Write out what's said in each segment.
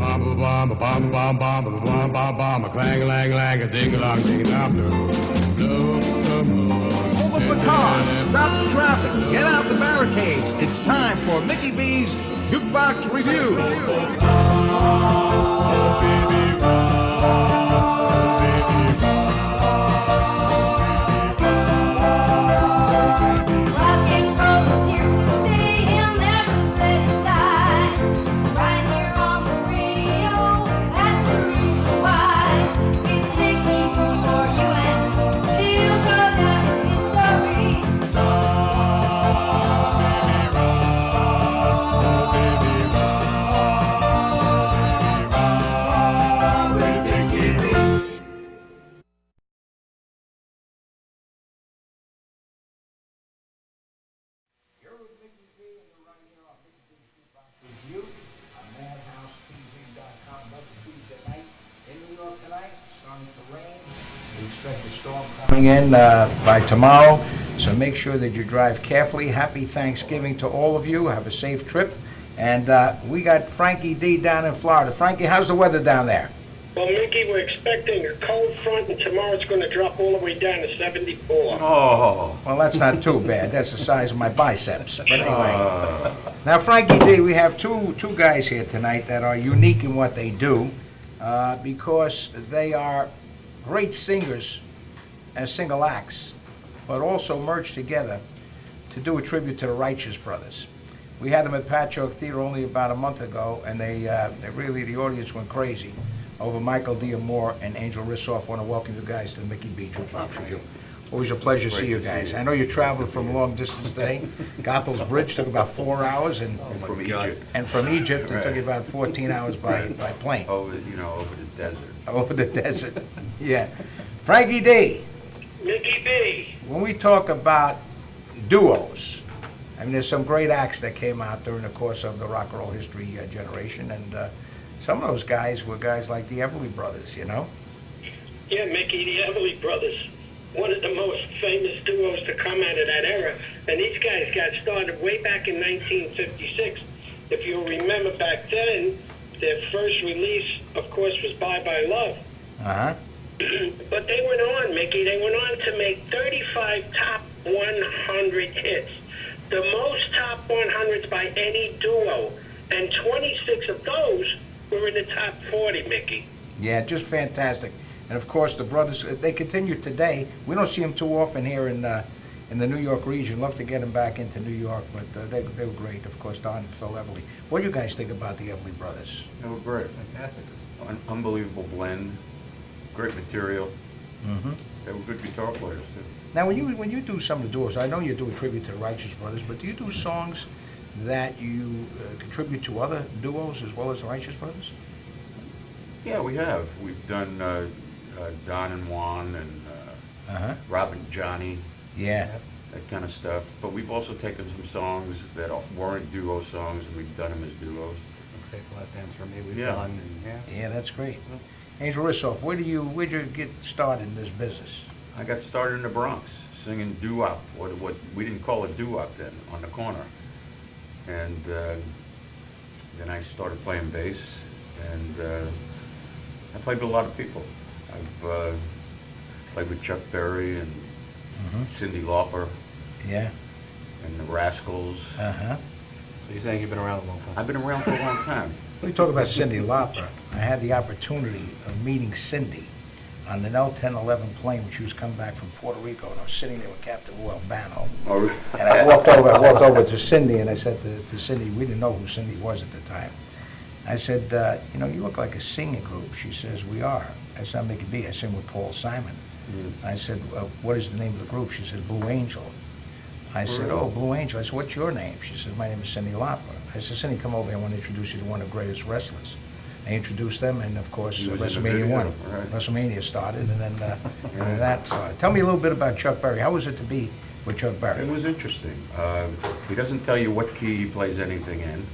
Hold up the car, stop the traffic, get out the barricades. It's time for Mickey B's Jukebox Review. Coming in by tomorrow, so make sure that you drive carefully. Happy Thanksgiving to all of you. Have a safe trip. And we got Frankie D down in Florida. Frankie, how's the weather down there? Well, Mickey, we're expecting a cold front, and tomorrow it's going to drop all the way down to 74. Oh. Well, that's not too bad. That's the size of my biceps. But anyway. Now, Frankie D, we have two guys here tonight that are unique in what they do because they are great singers as single acts, but also merged together to do a tribute to the Righteous Brothers. We had them at Patchogue Theater only about a month ago, and they really, the audience went crazy over Micahel Moore and Angel Rissoff. I want to welcome you guys to the Mickey B Jukebox Review. Always a pleasure to see you guys. I know you traveled from a long distance today. Gothel's Bridge took about 4 hours, and from Egypt. And from Egypt, it took you about 14 hours by plane. Over the desert. Over the desert, yeah. Frankie D. Mickey B. When we talk about duos, I mean, there's some great acts that came out during the course of the rock and roll history generation, and some of those guys were guys like the Everly Brothers, you know? Yeah, Mickey, the Everly Brothers, one of the most famous duos to come out of that era. And these guys got started way back in 1956. If you'll remember back then, their first release, of course, was Bye Bye Love. Uh-huh. But they went on, Mickey. They went on to make 35 top 100 hits. The most top 100s by any duo. And 26 of those were in the top 40, Mickey. Yeah, just fantastic. And of course, the brothers, they continue today. We don't see them too often here in the New York region. Love to get them back into New York, but they were great. Of course, Don and Phil Everly. What do you guys think about the Everly Brothers? They were great. Fantastic. Unbelievable blend. Great material. Mm-hmm. They were good guitar players, too. Now, when you do some of the duos, I know you do a tribute to the Righteous Brothers, but do you do songs that you contribute to other duos as well as the Righteous Brothers? Yeah, we have. We've done Don and Juan and Rob and Johnny. Yeah. That kind of stuff. But we've also taken some songs that weren't duo songs, and we've done them as duos. Like Save the Last Dance for Me, we've Yeah. done. And, Yeah, that's great. Angel Rissoff, where'd you get started in this business? I got started in the Bronx singing doo-wop, what we didn't call it doo-wop then, on the corner. And then I started playing bass, and I played with a lot of people. I've played with Chuck Berry and Cyndi Lauper Yeah. and the Rascals. Uh-huh. So you're saying you've been around a long time? I've been around for a long time. We talk about Cyndi Lauper. I had the opportunity of meeting Cyndi on an L-1011 plane when she was coming back from Puerto Rico, and I was sitting there with Captain Will Albano. Oh, And I walked over to Cyndi, and I said to Cyndi, we didn't know who Cyndi was at the time. I said, you look like a singing group. She says, we are. I said, I'm Mickey B. I sing with Paul Simon. I said, what is the name of the group? She said, Blue Angel. I said, oh, Blue Angel. I said, what's your name? She said, my name is Cyndi Lauper. I said, Cyndi, come over here. I want to introduce you to one of the greatest wrestlers. I introduced them, and of course, He was in the WrestleMania video, 1. right. WrestleMania started, and then that started. Tell me a little bit about Chuck Berry. How was it to be with Chuck Berry? It was interesting. He doesn't tell you what key he plays anything in.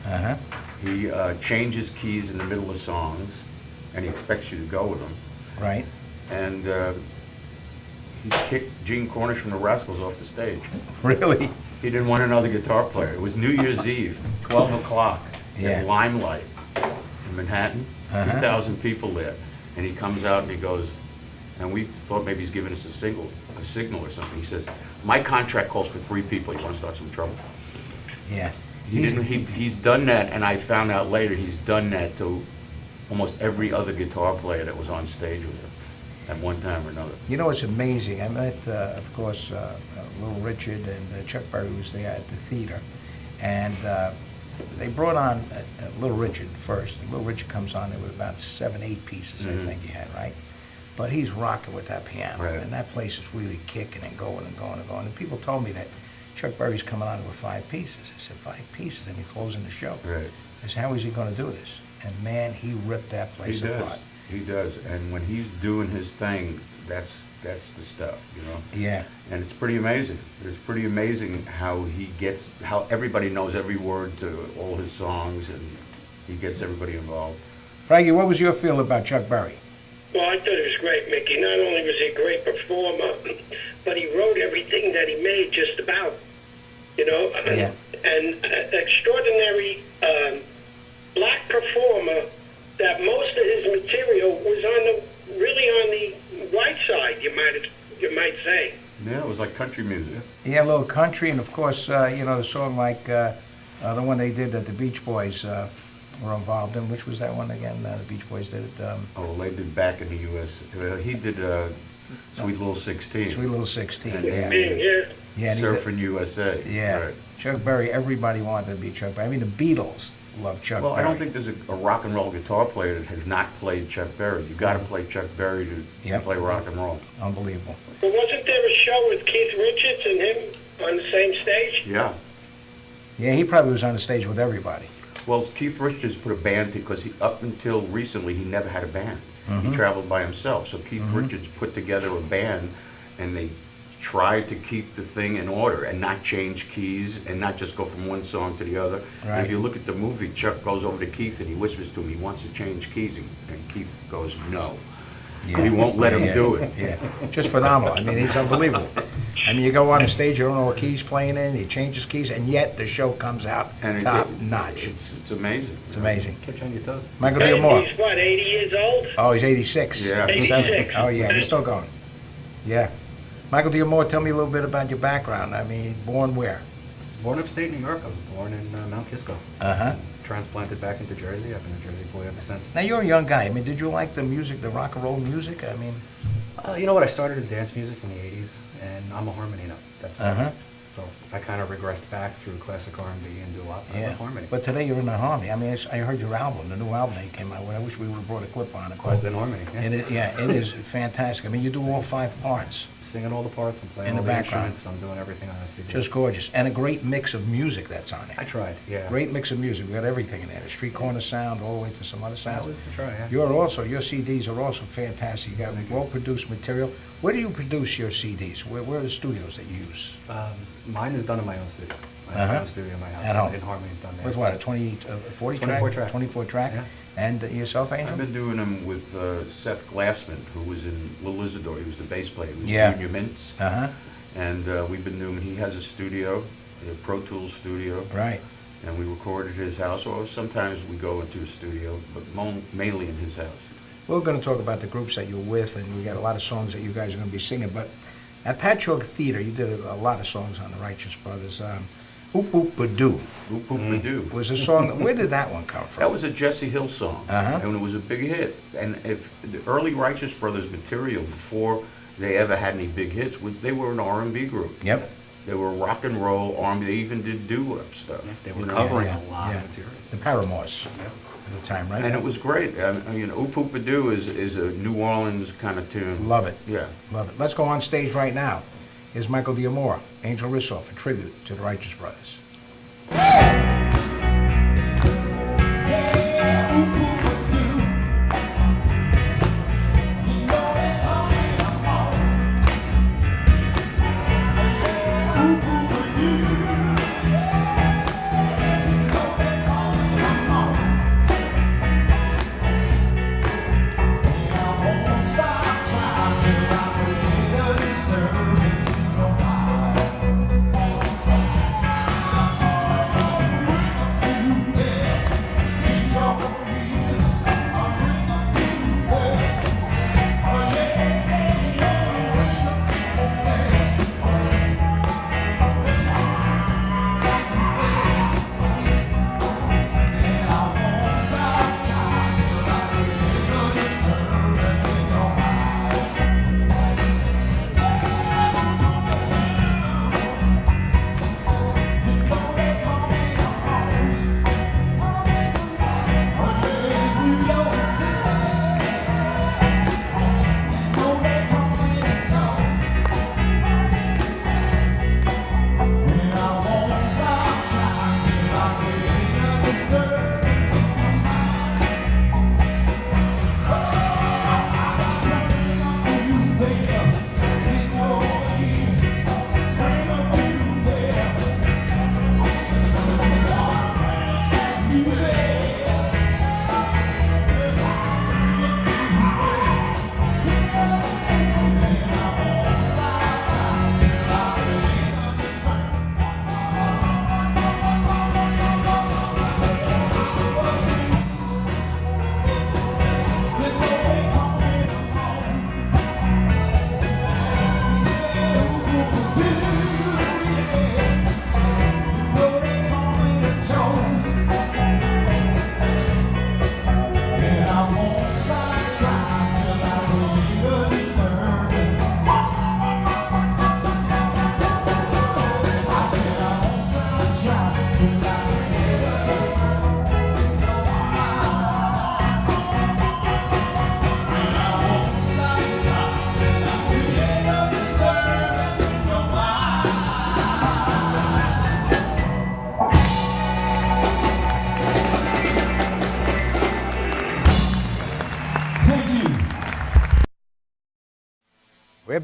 Uh-huh. He changes keys in the middle of songs, and he expects you to go with them. Right. And he kicked Gene Cornish from the Rascals off the stage. Really? He didn't want another guitar player. It was New Year's Eve, 12 o'clock, Yeah. at Limelight. And Manhattan, 2,000 people there. And he comes out and he goes, and we thought maybe he's giving us a signal or something. He says, my contract calls for 3 people. You want to start some trouble? Yeah. He's done that, and I found out later he's done that to almost every other guitar player that was on stage with him at one time or another. You know, it's amazing. I met, of course, Little Richard and Chuck Berry was there at the theater. And they brought on Little Richard first. Little Richard comes on there with about 7, 8 pieces, I think he had, right? But he's rocking with that piano. Right. And that place is really kicking and going and going and going. And people told me that Chuck Berry's coming on with 5 pieces. I said, 5 pieces? And he's closing the show. Right. I said, how is he going to do this? And man, he ripped that place apart. He does. And when he's doing his thing, that's the stuff, you know? Yeah. And it's pretty amazing. It's pretty amazing how how everybody knows every word to all his songs, and he gets everybody involved. Frankie, what was your feel about Chuck Berry? Well, I thought it was great, Mickey. Not only was he a great performer, but he wrote everything that he made just about, you know? Yeah. And extraordinary black performer that most of his material was really on the white side, you might say. Yeah, it was like country music. Yeah, a little country, and of course, you know, the song like the one they did that the Beach Boys were involved in. Which was that one again? The Beach Boys did it. They did Back in the U.S. He did Sweet Little 16. Sweet Little 16. And Yeah. Being here. Yeah. and he did- Surfing USA. Yeah. Right. Chuck Berry. Everybody wanted to be Chuck Berry. I mean, the Beatles loved Chuck Well, Berry. I don't think there's a rock and roll guitar player that has not played Chuck Berry. You got to play Chuck Berry to Yep. play rock and roll. Unbelievable. But wasn't there a show with Keith Richards and him on the same stage? Yeah. Yeah, he probably was on the stage with everybody. Well, Keith Richards put a band because up until recently he never had a band. He traveled by himself. So Keith Richards put together a band, and they tried to keep the thing in order and not change keys and not just go from one song to the other. And Right. if you look at the movie, Chuck goes over to Keith and he whispers to him he wants to change keys, and Keith goes no. Yeah. He won't let him Yeah, do it. Yeah, just phenomenal. I mean, he's unbelievable. I mean, you go on the stage, you don't know what key he's playing in, he changes keys, and yet the show comes out And top notch. It's amazing. It's amazing. Catch you on your toes. Michael And D'Amore. he's, what, 80 years old? Oh, he's 86. Yeah. 86. Oh, yeah, he's still going. Yeah. Michael D'Amore, tell me a little bit about your background. I mean, born where? Born upstate New York. I was born in Mount Kisco. Uh-huh. Transplanted back into Jersey. I've been a Jersey boy ever since. Now, you're a young guy. I mean, did you like the music, the rock and roll music? I mean, You know what? I started in dance music in the 80s, and I'm a harmony nut. That's what I Uh-huh. do. So I kind of regressed back through classic R&B and doo-wop. I yeah. love harmony. But today you're in a harmony. I mean, I heard your album, the new album that you came out with. I wish we would have brought a clip on it. Called in harmony. Yeah. And it is fantastic. I mean, you do all 5 parts. Singing all the parts and playing In all the the background. instruments. I'm doing everything on that CD. Just gorgeous. And a great mix of music that's on I it. tried, yeah. Great mix of music. We got everything in there. The street corner sound all the way to some other That sounds. was the try, yeah. Your CDs are also fantastic. You got well-produced material. Where do you produce your CDs? Where are the studios that you use? Mine is done in my own studio. I have my Uh-huh. own studio in my house. At home. And harmony's done there. With what, a 40 track? 24 track. 24 track? Yeah. And yourself, Angel? I've been doing them with Seth Glassman, who was in Little Isidore. He was the bass player. He was Yeah. Junior Mintz. Uh-huh, And we've been doing, he has a studio, a Pro Tools studio, right. and we record at his house, or sometimes we go into the studio, but mainly in his house. We're going to talk about the groups that you're with, and we got a lot of songs that you guys are going to be singing. But at Patchogue Theater, you did a lot of songs on the Righteous Brothers. Oop Oop Badoo Oop Oop Doo. was a song. Where did that one come from? That was a Jesse Hill song, Uh-huh. and it was a big hit. And if the early Righteous Brothers material, before they ever had any big hits, they were an R&B group. Yep. They were rock and roll R&B. They even did doo-wop stuff. They were you know? covering Yeah, a lot yeah. of material. The Paramours Yep. at the time, right? And it was great. I mean, Oop Oop Doo is a New Orleans kind of tune. Love it. Yeah. Love it. Let's go on stage right now. Here's Michael D'Amore, Angel Rissoff, a tribute to the Righteous Brothers.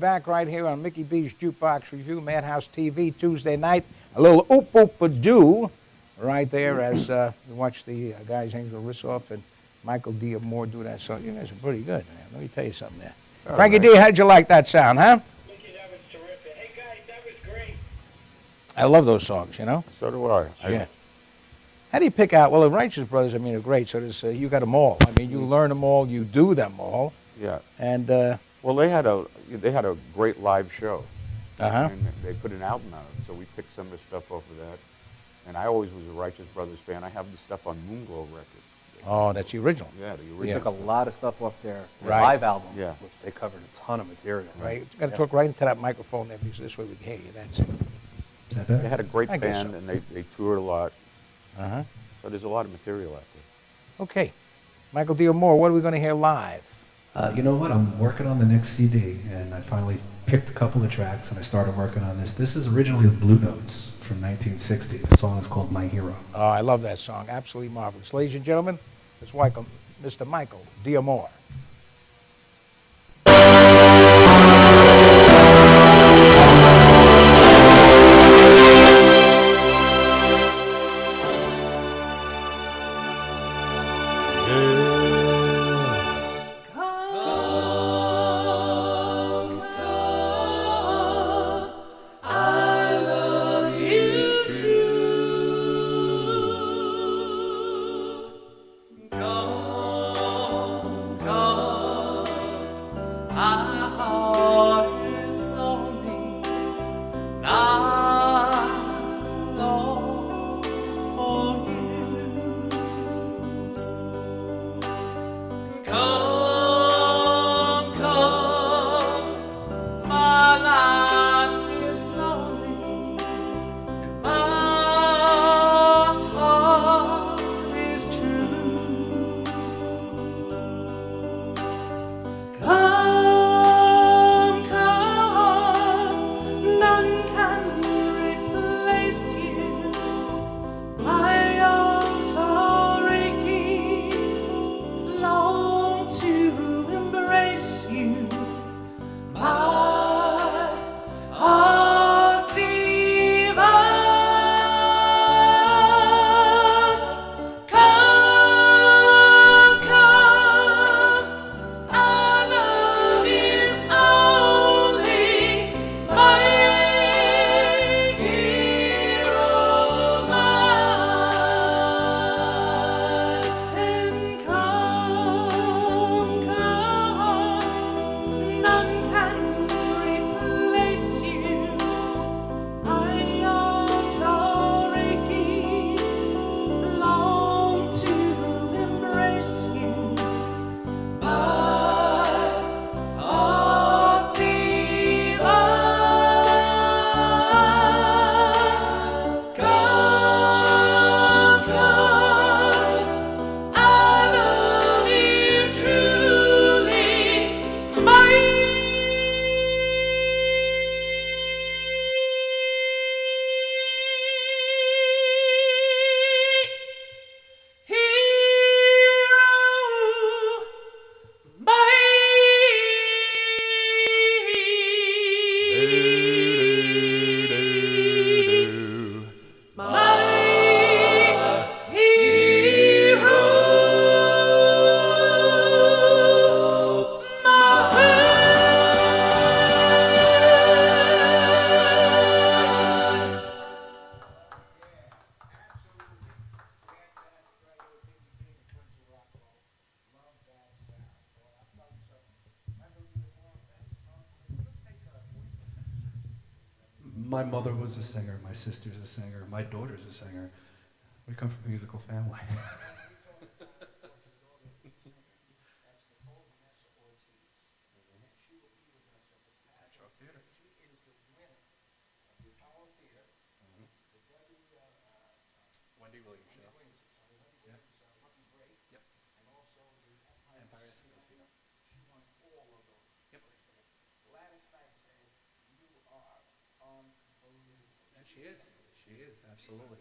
back right here on Mickey B's Jukebox Review, Madhouse TV, Tuesday night. A little oop-oop-a-doo right there as we watch the guys, Angel Rissoff and Michael D. Moore, do that song. You guys are pretty good, man. Let me tell you something there. Frankie D., how'd you like that sound, huh? Mickey, that was terrific. Hey, guys, that was great. I love those songs, you know? So do I. Yeah. How do you pick out? Well, the Righteous Brothers, I mean, are great. So there's, you got them all. I mean, you learn them all, you do them all. Yeah. And, Well, they had a great live show. uh-huh. And they put an album out, so we picked some of the stuff off of that. And I always was a Righteous Brothers fan. I have the stuff on Moonglow Records. Oh, that's the original. Yeah, the Yeah. We original. took a lot of stuff off their Right. live album, Yeah. which they covered a ton of material. Right? You got to talk right into that microphone there because this way we can hear you. That's it. Is that They better? had a great I guess band, so. and they toured a lot. Uh-huh. So there's a lot of material out there. Okay. Michael D. Moore, what are we going to hear live? You know what? I'm working on the next CD, and I finally picked a couple of tracks, and I started working on this. This is originally the Blue Notes from 1960. The song is called My Hero. Oh, I love that song. Absolutely marvelous. Ladies and gentlemen, let's welcome Mr. Michael D. Moore. My mother was a singer, my sister's a singer, my daughter's a singer. We come from a musical family. She is, absolutely.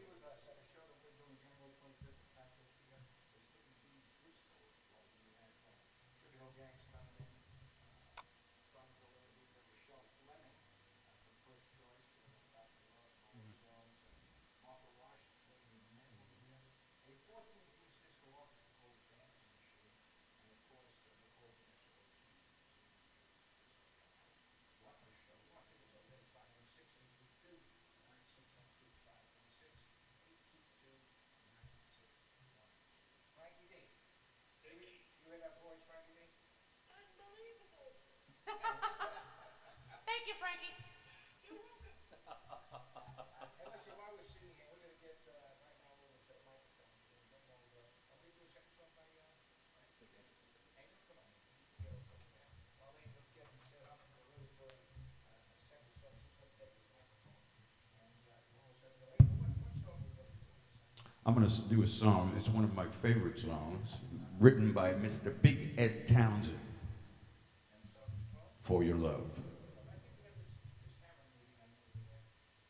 Frankie. Hey, listen, while we're sitting here, we're gonna get, right now, we're gonna set a microphone. And then we'll, we do a second song by, Angel? Come on, you can get over there. While Angel's getting set up, we're ready for, a second song. She's gonna take this microphone. And, we'll all set it up. Angel, what song are we gonna do this time? I'm going to do a song. It's one of my favorite songs, written by Mr. Big Ed Townsend. For Your Love. I think we have this camera meeting on over there,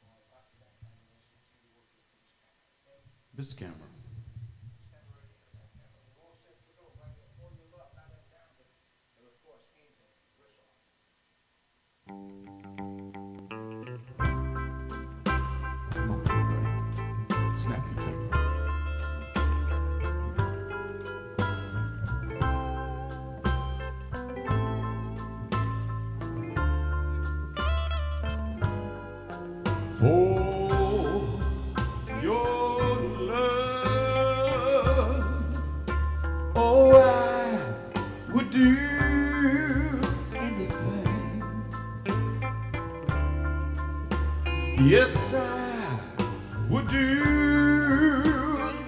or after that camera, let's make sure you work with this camera, okay? This camera. This camera right here, that camera, we're all set to go, right here, For Your Love, not that Townsend, and of course, Angel, Rissoff. Come on, everybody. Snap your finger. For your love, oh, I would do anything. Yes, I would do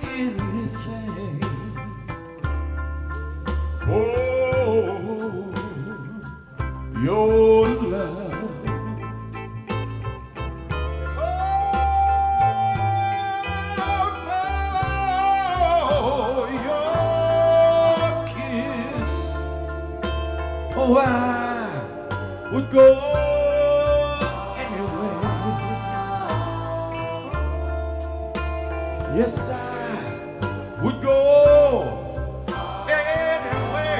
anything for your love. Oh, I would go anywhere. Yes, I would go anywhere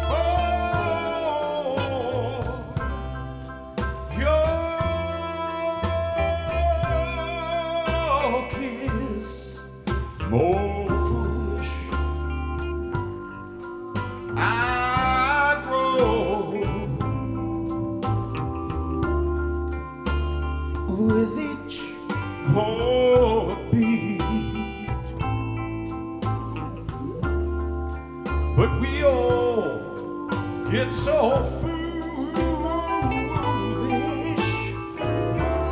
for your kiss. More foolish I grow with each heartbeat, but we all get so foolish.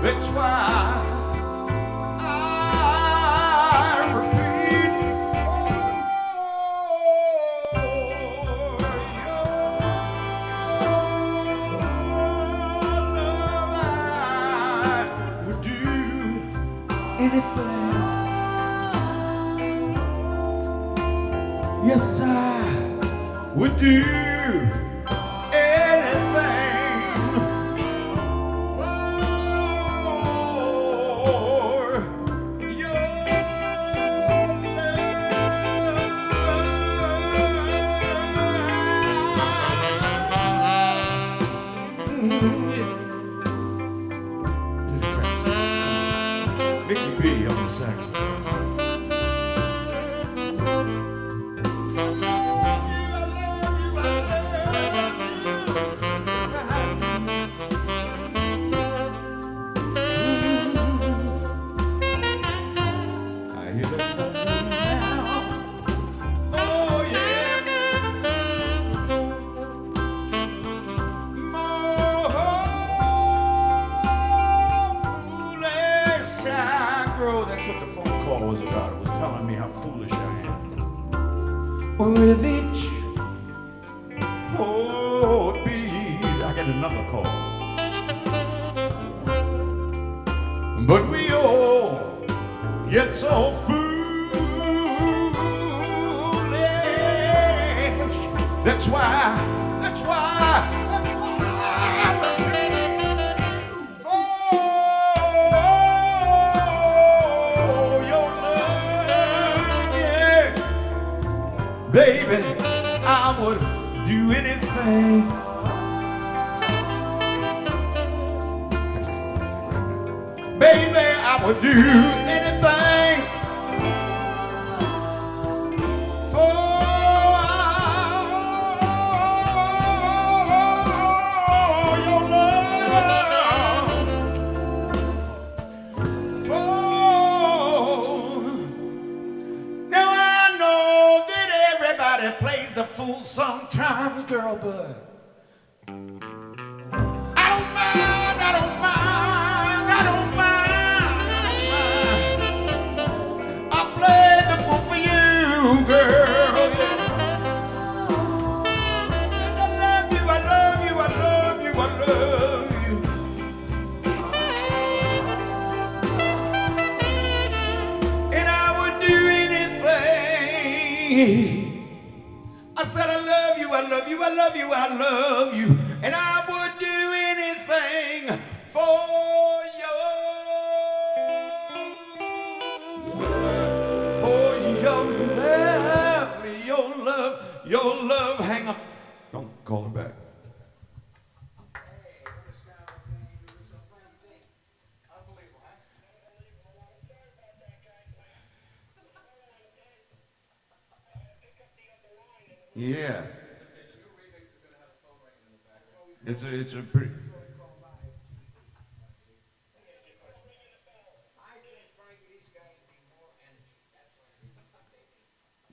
That's why I repeat, anything. Yes, I would do anything for your love. Mickey B on the saxophone. I hear that phone now. Oh yeah. More foolish I grow. That's what the phone call was about. It was telling me how foolish I am. With each heartbeat, I get another call. But we all get so foolish. That's why I repeat, for your love, yeah. Baby, I would do anything. Baby, I would do anything for your love. Now I know that everybody plays the fool sometimes, girl, but me. I said, I love you, I love you, I love you, I love you, and I would do anything for your love. Hang on. Don't call her back. Yeah. It's a pretty.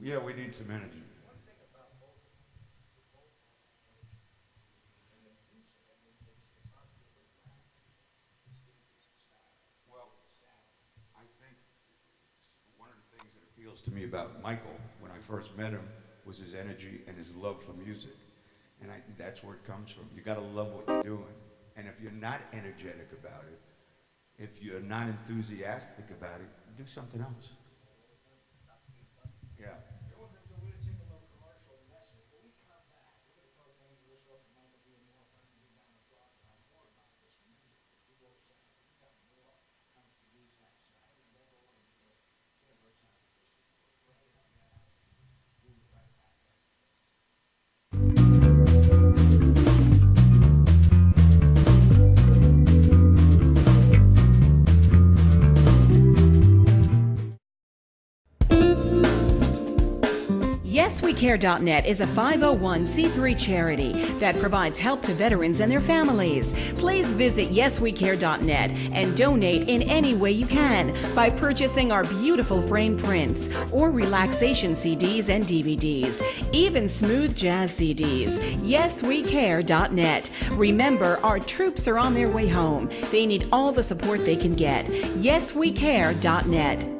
Yeah, we need some energy. Well, I think one of the things that appeals to me about Michael when I first met him was his energy and his love for music. And that's where it comes from. You gotta love what you're doing. And if you're not energetic about it, if you're not enthusiastic about it, do something else. Yeah. We're going to take a little commercial message. When we come back, we're going to talk to Angel Rissoff and Michael more down in Florida more about this music, the duo sound. We got more comes to use that side. And then we're going to get their side of this. Right on that. We'll be right back. YesWeCare.net is a 501c3 charity that provides help to veterans and their families. Please visit YesWeCare.net and donate in any way you can by purchasing our beautiful framed prints or relaxation CDs and DVDs, even smooth jazz CDs. YesWeCare.net. Remember, our troops are on their way home. They need all the support they can get. YesWeCare.net.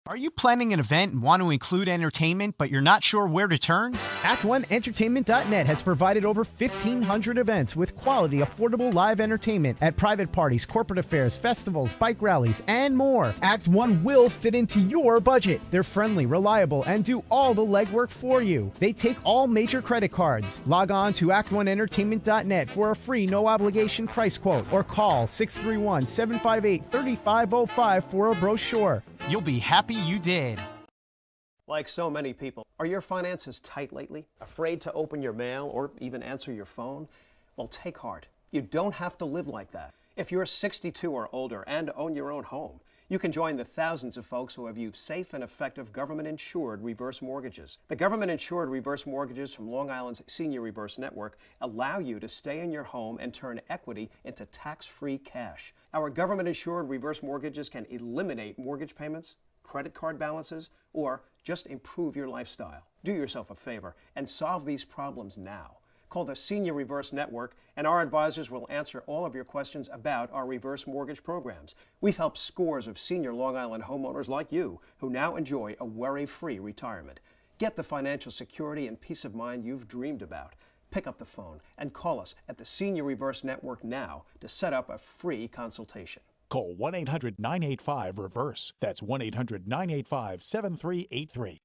Are you planning an event and want to include entertainment, but you're not sure where to turn? Act1Entertainment.net has provided over 1,500 events with quality, affordable live entertainment at private parties, corporate affairs, festivals, bike rallies, and more. Act One will fit into your budget. They're friendly, reliable, and do all the legwork for you. They take all major credit cards. Log on to Act1Entertainment.net for a free, no-obligation price quote or call 631-758-3505 for a brochure. You'll be happy you did. Like so many people, are your finances tight lately? Afraid to open your mail or even answer your phone? Well, take heart. You don't have to live like that. If you're 62 or older and own your own home, you can join the thousands of folks who have used safe and effective government-insured reverse mortgages. The government-insured reverse mortgages from Long Island's Senior Reverse Network allow you to stay in your home and turn equity into tax-free cash. Our government-insured reverse mortgages can eliminate mortgage payments, credit card balances, or just improve your lifestyle. Do yourself a favor and solve these problems now. Call the Senior Reverse Network, and our advisors will answer all of your questions about our reverse mortgage programs. We've helped scores of senior Long Island homeowners like you who now enjoy a worry-free retirement. Get the financial security and peace of mind you've dreamed about. Pick up the phone and call us at the Senior Reverse Network now to set up a free consultation. Call 1-800-985-REVERSE. That's 1-800-985-7383.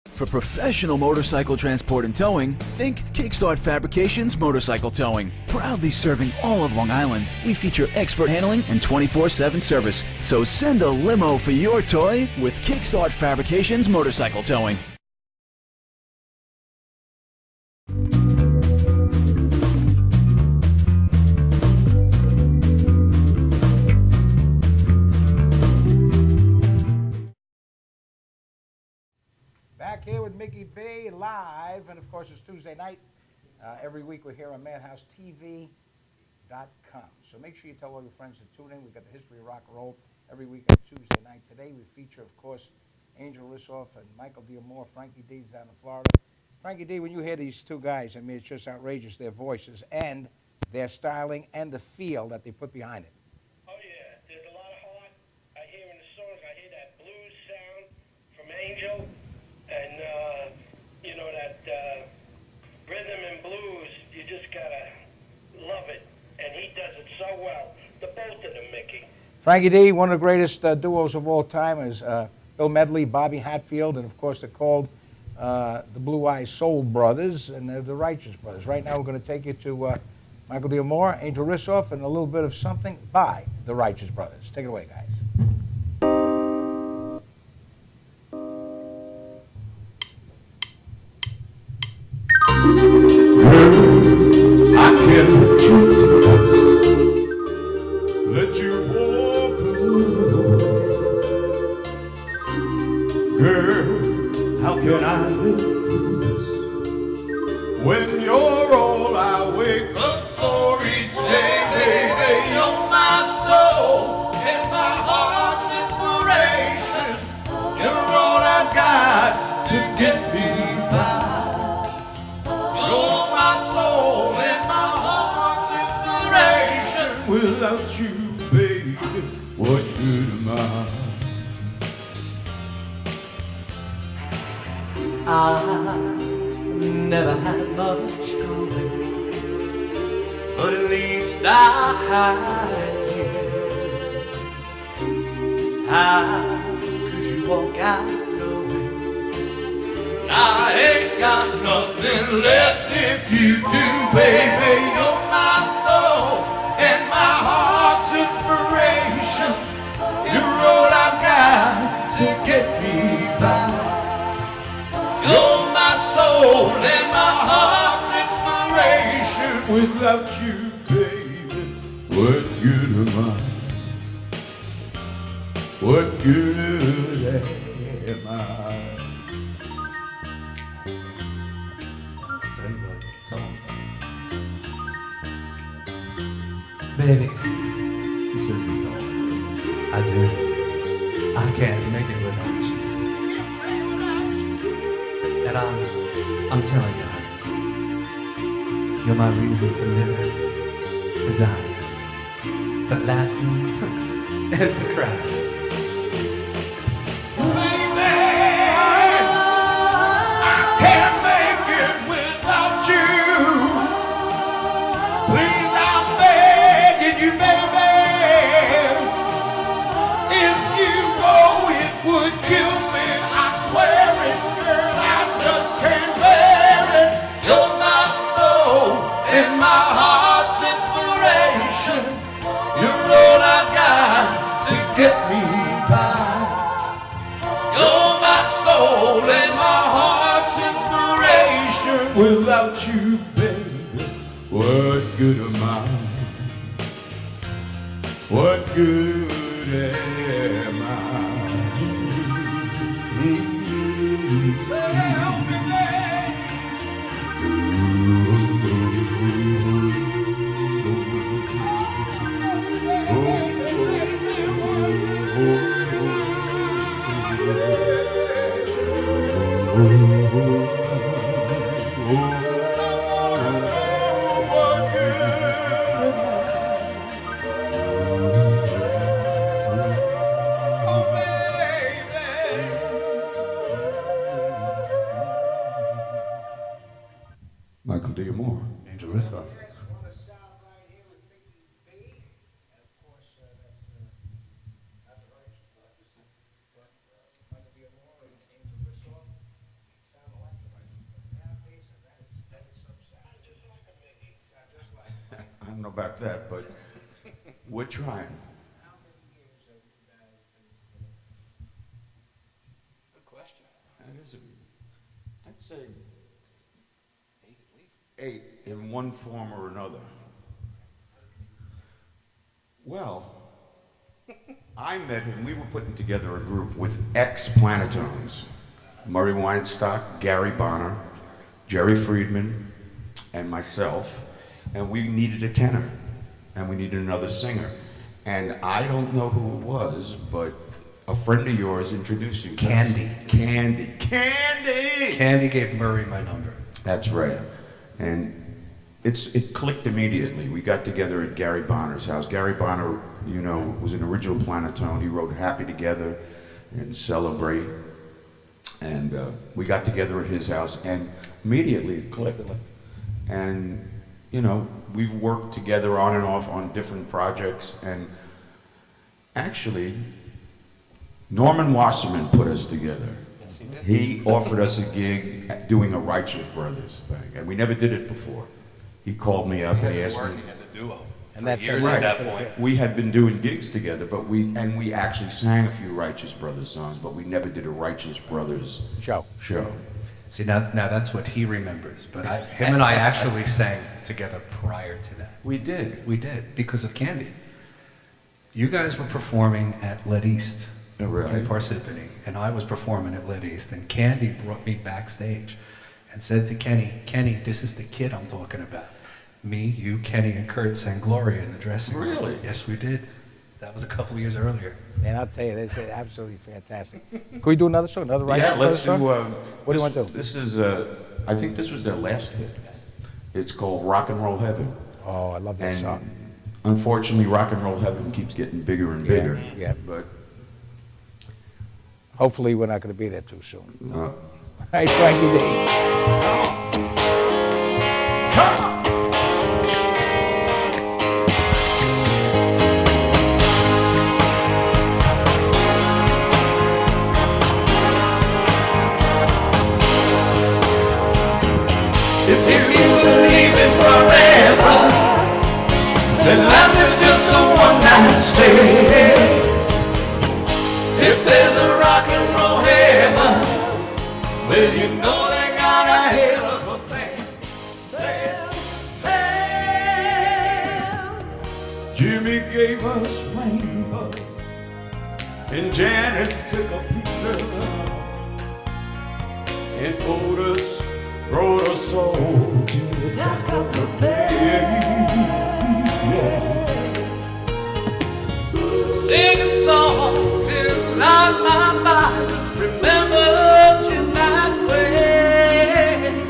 For professional motorcycle transport and towing, think Kickstart Fabrications Motorcycle Towing. Proudly serving all of Long Island, we feature expert handling and 24/7 service. So send a limo for your toy with Kickstart Fabrications Motorcycle Towing. Back here with Mickey B live, and of course it's Tuesday night. Every week we're here on MadhouseTV.com. So make sure you tell all your friends to tune in. We've got the history of rock and roll every week on Tuesday night. Today we feature, of course, Angel Rissoff and Michael D'Amore. Frankie D's down in Florida. Frankie D, when you hear these two guys, I mean, it's just outrageous, their voices and their styling and the feel that they put behind it. Oh, yeah. There's a lot of heart. I hear in the songs, I hear that blues sound from Angel. And, you know, that rhythm and blues, you just got to love it. And Frankie D, one of the greatest duos of all time is Bill Medley, Bobby Hatfield, and of course they're called the Blue Eyes Soul Brothers, and they're the Righteous Brothers. Right now we're going to take you to Michael D'Amore, Angel Rissoff, and a little bit of something by the Righteous Brothers. Take it away, guys. I can't let you walk away. Girl, how can I live through this when you're all I wake up for each day? Baby, you're my soul and my heart's inspiration. You're all I've got to get me by. You're my soul and my heart's inspiration. Without you, baby, what good am I? I never had much going, but at least I had you. How could you walk out knowing I ain't got nothing left if you do, baby? You're my soul and my heart's inspiration. You're all I've got to get me by. You're my soul and my heart's inspiration. Without you, baby, what good am I? What good am I? Baby, he says he's done. I do. I can't make it without you. And I'm telling you, honey, you're my reason for living, for dying, for laughing, and for crying. Can't make it without you. Please, I'm begging you, baby. If you go, it would kill me. I swear it, girl. I just can't bear it. You're my soul and my heart's inspiration. You're all I've got to get me by. You're my soul and my heart's inspiration. Without you, baby, what good am I? What good am I? Help me, Michael D'Amore. Angel Rissoff. I don't know about that, but we're trying. Good question. That is I'd say 8 in one form or another. Well, I met him, we were putting together a group with ex-Planetones. Murray Weinstock, Gary Bonner, Jerry Friedman, and myself. And we needed a tenor, and we needed another singer. And I don't know who it was, but a friend of yours introduced you. Candy. Candy. Candy gave Murray my number. That's right. And it clicked immediately. We got together at Gary Bonner's house. Gary Bonner, you know, was an original Planetone. He wrote Happy Together and Celebrate. And we got together at his house, and immediately it clicked. And, you know, we've worked together on and off on different projects, and Actually, Norman Wasserman put us together. Yes, he did. He offered us a gig at doing a Righteous Brothers thing, and we never did it before. He called me up and he asked me. Working as a duo. And that's years Right. at that point. We had been doing gigs together, but we actually sang a few Righteous Brothers songs, but we never did a Righteous Brothers Show. See, now that's what he remembers. But him and I actually sang together prior to that. We did. We did, because of Candy. You guys were performing at Lead East Right. in Parsippany, and I was performing at Lead East, and Candy brought me backstage and said to Kenny, this is the kid I'm talking about. Me, you, Kenny, and Kurt sang Gloria in the dressing room. Really? Yes, we did. That was a couple of years earlier. And I'll tell you, this is absolutely fantastic. Can we do another song, another Righteous Yeah, let's do. Brothers song? What do you want to do? This is, I think this was their last hit. Yes. It's called Rock and Roll Heaven. Oh, I love that And song. unfortunately, Rock and Roll Heaven keeps getting bigger and bigger. Yeah. But Hopefully, we're not going to be there too soon. no. Hey, Frankie D. Come on. If you believe in forever, then life is just a one-night stay. If there's a rock and roll heaven, well, you know they got a hell of a band. Jimmy gave us rainbow, and Janice took a piece of love and brought us all to the dock of the bay. Sing a song till I'm my mind. Remember you that way.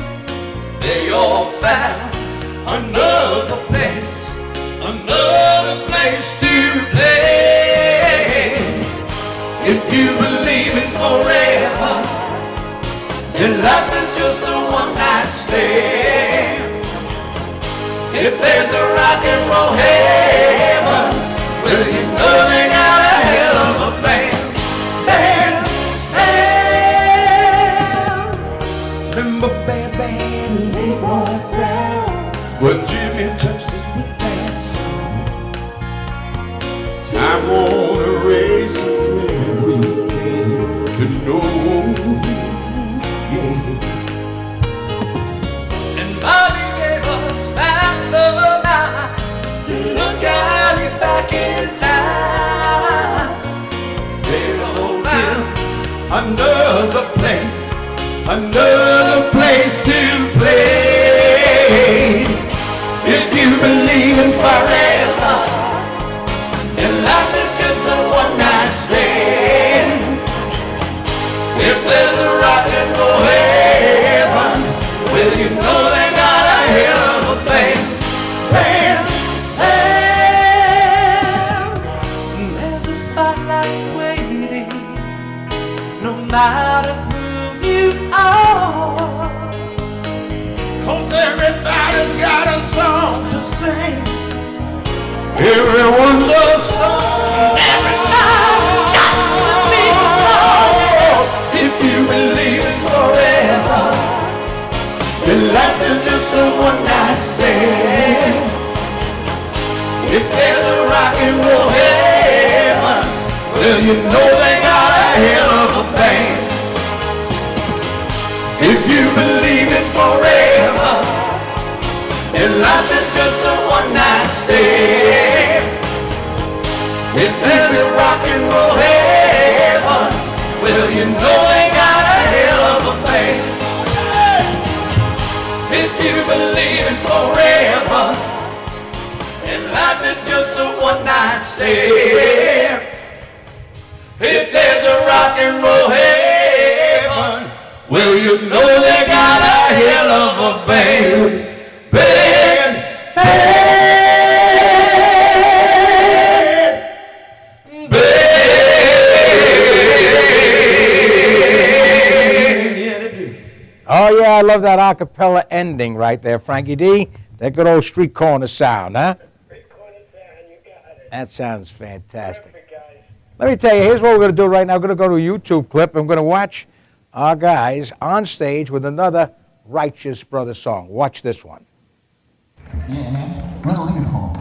They all found another place to play. If you believe in forever, then life is just a one-night stand. If there's a rock and roll heaven, well, you know they got a hell of a band. Remember band, Leroy Brown, when Jimmy touched us with that song. Time won't erase a friend we came to know. And Bobby gave us back the night. Look out, he's back in time. They're all found another place to play. If you believe in forever, and life is just a one-night stand. If there's a rock and roll heaven, well, you know they got a hell of a band. There's a spotlight waiting, no matter who you are. 'Cause everybody's got a song to sing. Everyone's a star. Everybody's got to be a star. If you believe in forever, then life is just a one-night stand. If there's a rock and roll heaven, well, you know they got a hell of a band. If you believe in forever, and life is just a one-night stand. If there's a rock and roll heaven, well, you know they got a hell of a band. If you believe in forever, and life is just a one-night stand. If there's a rock and roll heaven, well, you know they got a hell of a band. Oh, yeah, I love that a cappella ending right there, Frankie D. That good old street corner sound, huh? Street corner sound, you got it. That sounds fantastic. Perfect, guys. Let me tell you, here's what we're going to do right now. We're going to go to a YouTube clip. I'm going to watch our guys on stage with another Righteous Brothers song. Watch this one. Yeah, man. Run a Lincoln home.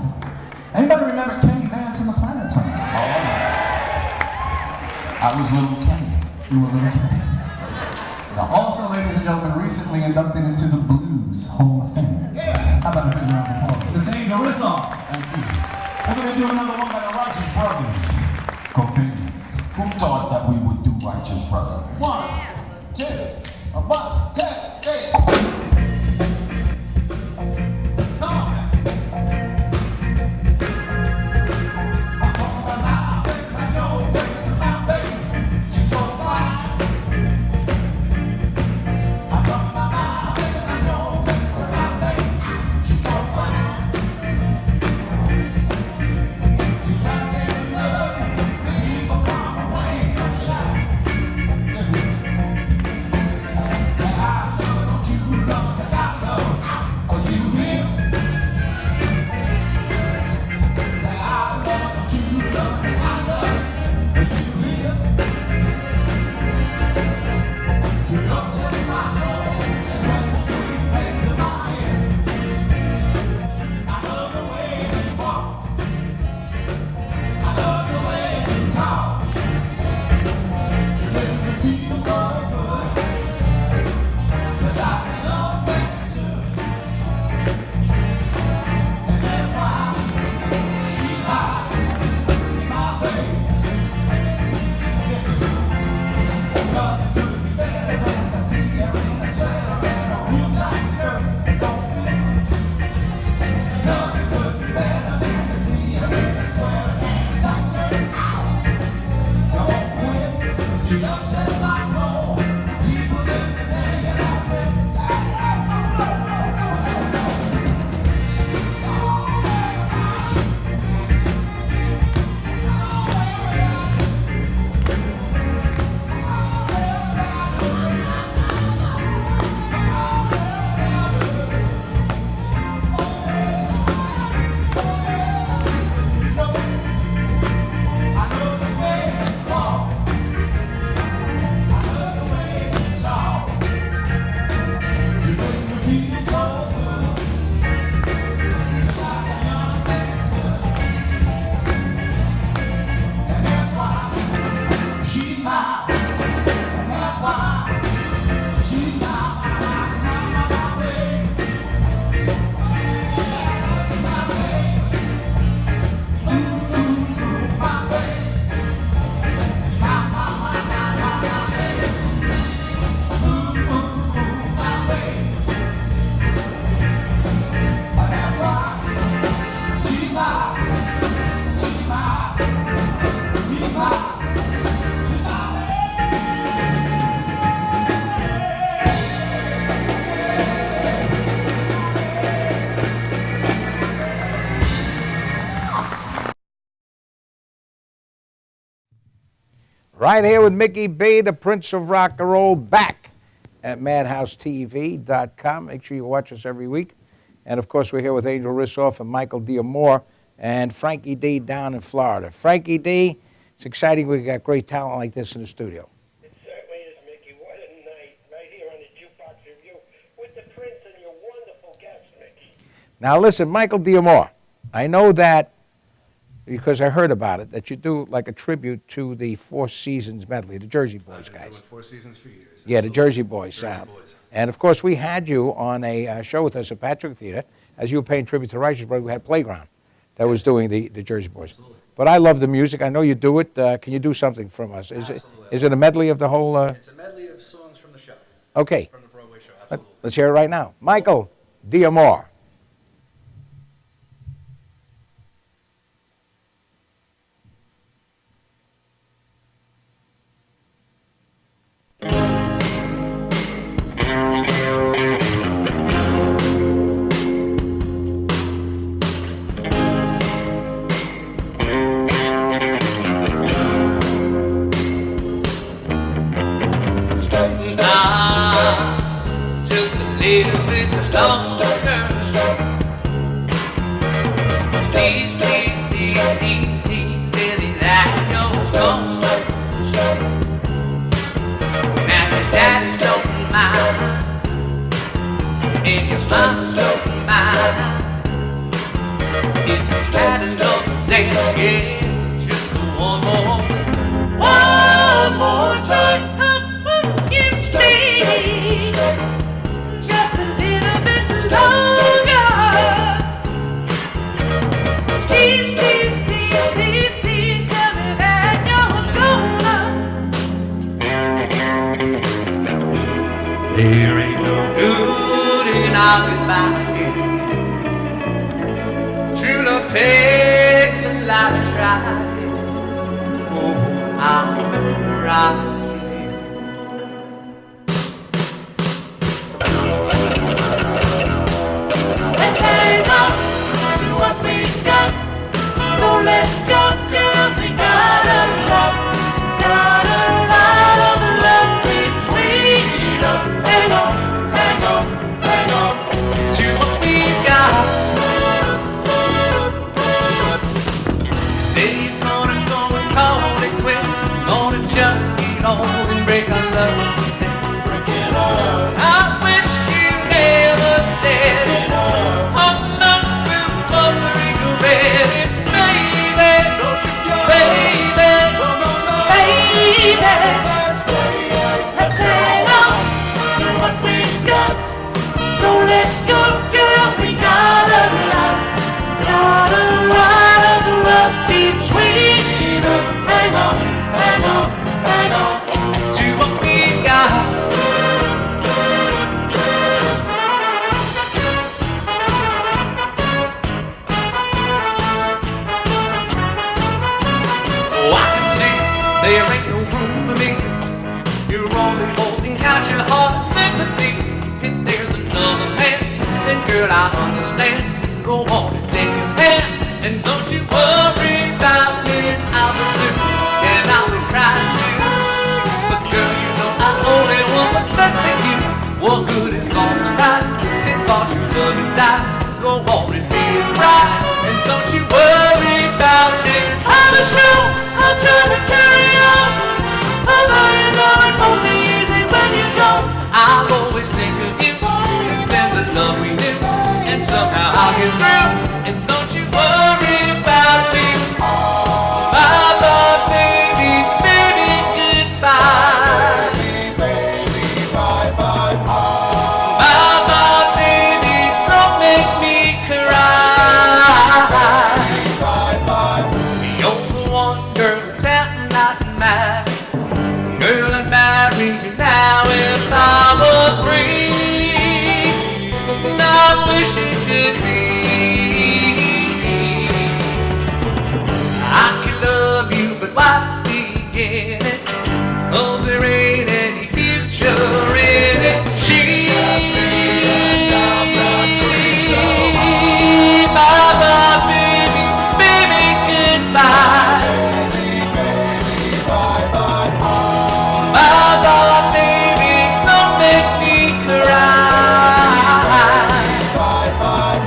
Anybody remember Kenny Vance and the Planetarians? I was little Kenny. You were little Kenny. Now, also, ladies and gentlemen, recently inducted into the Blues Hall of Fame. How about a big round of applause? Mr. Angel Rissoff. Thank you. We're going to do another one by the Righteous Brothers. Go figure. Who thought that we would do Righteous Brothers? 1, 2, 1, 2, 3. Right here with Mickey B, the Prince of Rock and Roll, back at MadhouseTV.com. Make sure you watch us every week. And, of course, we're here with Angel Rissoff and Michael D'Amore and Frankie D down in Florida. Frankie D, it's exciting we got great talent like this in the studio. It certainly is, Mickey. What a night right here on the Jukebox Review with the Prince and your wonderful guest, Mickey. Now, listen, Michael D'Amore, I know that because I heard about it, that you do like a tribute to the Four Seasons medley, the Jersey Boys guys. Doing Four Seasons for years. Yeah, the Jersey Boys Jersey sound. Boys. And, of course, we had you on a show with us at Patrick Theater. As you were paying tribute to Righteous Brothers, we had Playground that was doing the Jersey Boys. Absolutely. But I love the music. I know you do it. Can you do something from us? Is it a medley of the whole? It's a medley of songs from the show. Okay. From the Broadway show, absolutely. Let's hear it right now. Michael D'Amore. Just a little bit longer. Please, please, please, please, please, tell me that that you're gonna stay. And his daddy's don't mind, and your mama's don't mind. If his daddy's don't dance, yeah, just one more time. You stay just a little bit longer. Please, please, please, please, please tell me that you're gonna. There ain't no good in our goodbye. True love takes a lot of trying. Oh, I'm crying. Let's hang on to what we got. Don't let go, girl. We got a lot of love between us. Hang on, hang on, hang on to what we got. Say you're gonna go and call it quits, gonna jump it on and break our love to bits. Break it up. I wish you never said it. I'm not for regret it, baby. Don't you go, baby, baby. Let's hang on to what we got. Don't let go, girl. We got a lot of love between us. Hang on, hang on, hang on to what we got. Oh, I can see there ain't no room for me. You're only holding out your heart and sympathy. If there's another man, then girl, I understand. Go on and take his hand, and don't you worry about me. I'll be blue, and I'll be crying too. But girl, you know I only want what's best for you. What good is all this pride? If all true love is died, go on and be his bride, and don't you worry about me. I'm his real, I'll try to carry on. Although you know it won't be easy when you go, I'll always think of you and sense the love we knew, and somehow I'll get through. And don't you worry about me. Bye bye, baby, baby, goodbye. Baby, bye bye. Bye bye, baby, don't make me cry. Bye bye. You're the one girl that's out and not mine. Girl, I'd marry you now if I were free. And I wish it could be. I could love you, but why begin it? 'Cause there ain't any future in it. Bye bye, baby, baby, goodbye. Bye bye, baby, don't make me cry. Bye bye.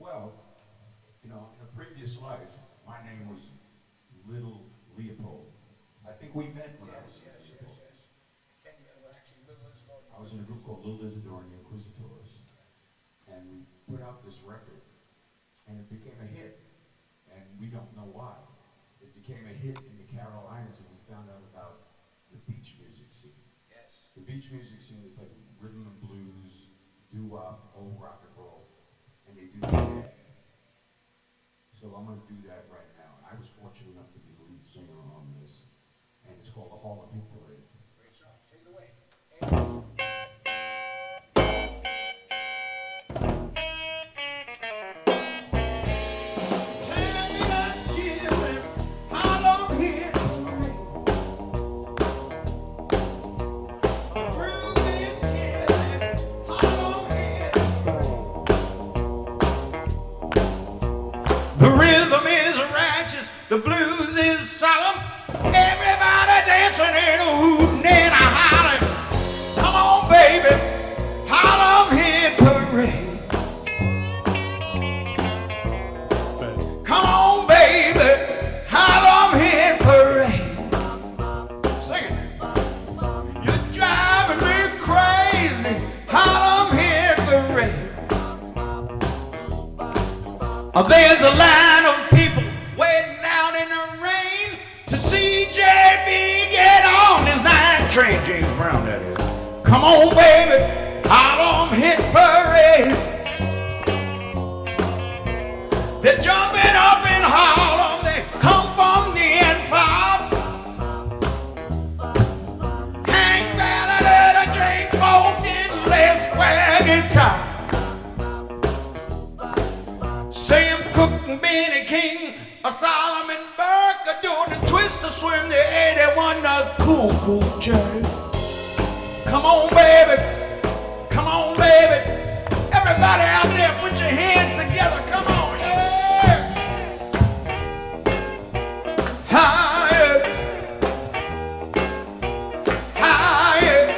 Well, you know, in a previous life, my name was Little Leopold. I think we met when I was Little Leopold. I was in a group called Little Isidore and the Inquisitors, and we put out this record, and it became a hit, and we don't know why. It became a hit in the Carolinas, and we found out about the beach music scene. Yes. The beach music scene, they played rhythm and blues, doo-wop, old rock and roll, and they do that. So I'm going to do that right now. And I was fortunate enough to be the lead singer on this, and it's called the Hall of Hit Parade. Take it away. The rhythm is righteous, the blues is solemn. Everybody dancing and hooting and hollering. Come on, baby, Harlem Hit Parade. Come on, baby, Harlem Hit Parade. Sing it. You're driving me crazy, Harlem Hit Parade. There's a line of people waiting out in the rain to see JB get on his 9 train. James Brown, that is. Come on, baby, Harlem Hit Parade. They're jumping up in Harlem, they come from near and far. Hank Ballard, James Morgan, Les Square guitar. Sam Cooke and Benny King, a Solomon Burke, are doing the twist, the swim, the 81, the cool, cool jazz. Come on, baby. Come on, baby. Everybody out there, put your hands together. Come on, yeah. Higher. Higher.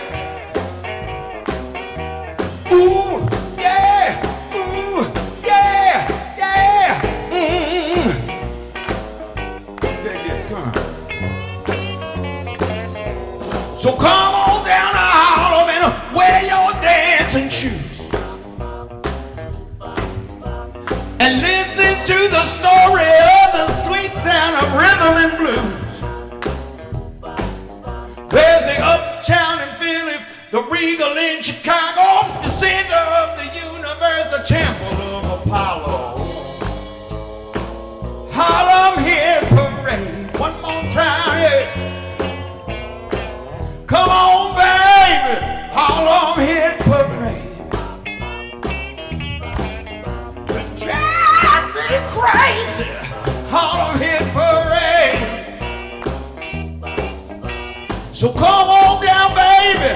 Ooh, yeah. Ooh, yeah. So come on down to Harlem and wear your dancing shoes and listen to the story of the sweet sound of rhythm and blues. There's the Uptown in Philly, the Regal in Chicago, the center of the universe, the temple of Apollo. Harlem Hit Parade, one more time, yeah. Come on, baby, Harlem Hit Parade. Drive me crazy, Harlem Hit Parade. So come on down, baby,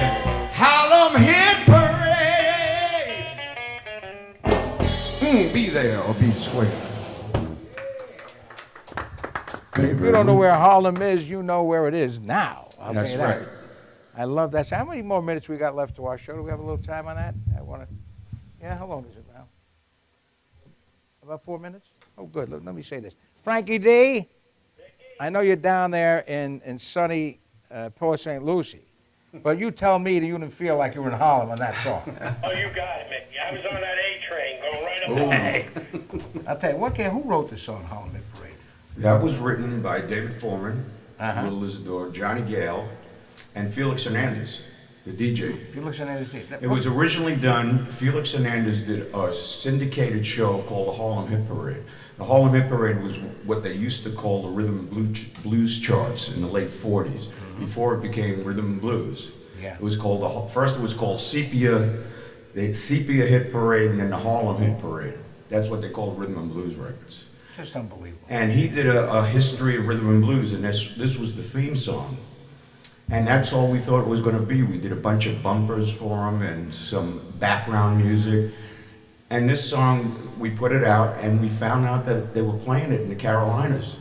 Harlem Hit Parade. Be there or be square. If you don't know where Harlem is, you know where it is now. I'll That's tell you that. right. I love that. How many more minutes we got left to our show? Do we have a little time on that? Yeah, how long is it now? About 4 minutes? Oh, good. Let me say this. Frankie D, I know you're down there in sunny Port St. Lucie, but you tell me that you didn't feel like you were in Harlem on that song. Oh, you got it, Mickey. I was on that A train going right up there. I'll tell you, who wrote the song Harlem Hit Parade? That was written by David Foreman, Uh-huh. Little Isidore, Johnny Gale, and Felix Hernandez, the DJ. Felix Hernandez. It was originally done, Felix Hernandez did a syndicated show called the Harlem Hit Parade. The Harlem Hit Parade was what they used to call the rhythm and blues charts in the late 40s, before it became rhythm and blues. Yeah. It was called, first it was called Sepia Hit Parade, and then the Harlem Hit Parade. That's what they called rhythm and blues records. Just unbelievable. And he did a history of rhythm and blues, and this was the theme song. And that's all we thought it was going to be. We did a bunch of bumpers for him and some background music. And this song, we put it out, and we found out that they were playing it in the Carolinas.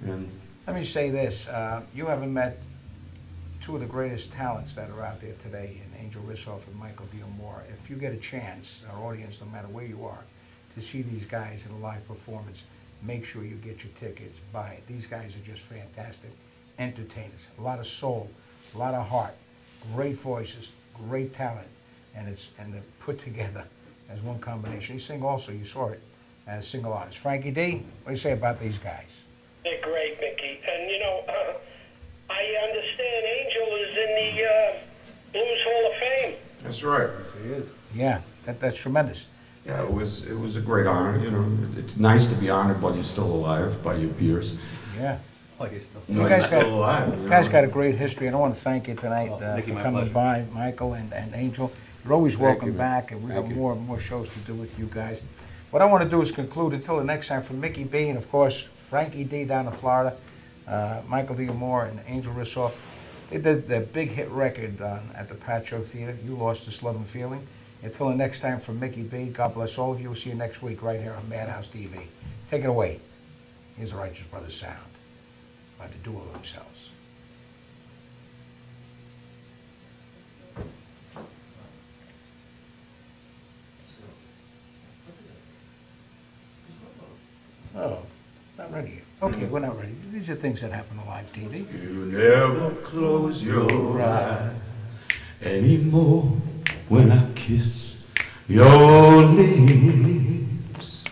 And Let me say this. You haven't met two of the greatest talents that are out there today, in Angel Rissoff and Micahel. If you get a chance, our audience, no matter where you are, to see these guys in a live performance, make sure you get your tickets, buy it. These guys are just fantastic entertainers. A lot of soul, a lot of heart, great voices, great talent, and they're put together as one combination. They sing also, you saw it, as single artists. Frankie D, what do you say about these guys? They're great, Mickey. And, you know, I understand Angel is in the Blues Hall of Fame. that's right. Yeah, That's tremendous. Yeah, it was a great honor, you know. It's nice to be honored while you're still alive by your peers. Yeah. Like it's still. You guys got, still alive, you guys know. got a great history, and I want to thank you tonight Nicky, for my coming pleasure. by, Michael and Angel. You're always welcome you, man. back, and we have Thank you. more and more shows to do with you guys. What I want to do is conclude until the next time from Mickey B, and of course, Frankie D down in Florida, Michael D. Moore and Angel Rissoff. They did their big hit record at the Patcho Theater, You Lost This Love and Feeling. Until the next time from Mickey B, God bless all of you. We'll see you next week right here on Madhouse TV. Take it away. Here's the Righteous Brothers sound by the duo themselves. Oh, not ready yet. Okay, we're not ready. These are things that happen on live TV. You never close your eyes anymore when I kiss your lips.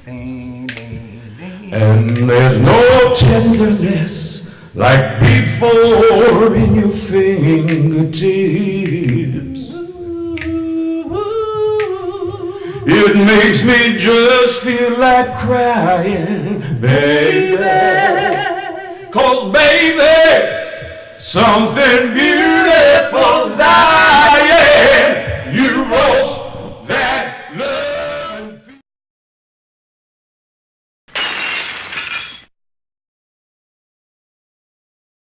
Ding, ding, ding. And there's no tenderness like before in your fingertips. It makes me just feel like crying, baby. 'Cause baby, something beautiful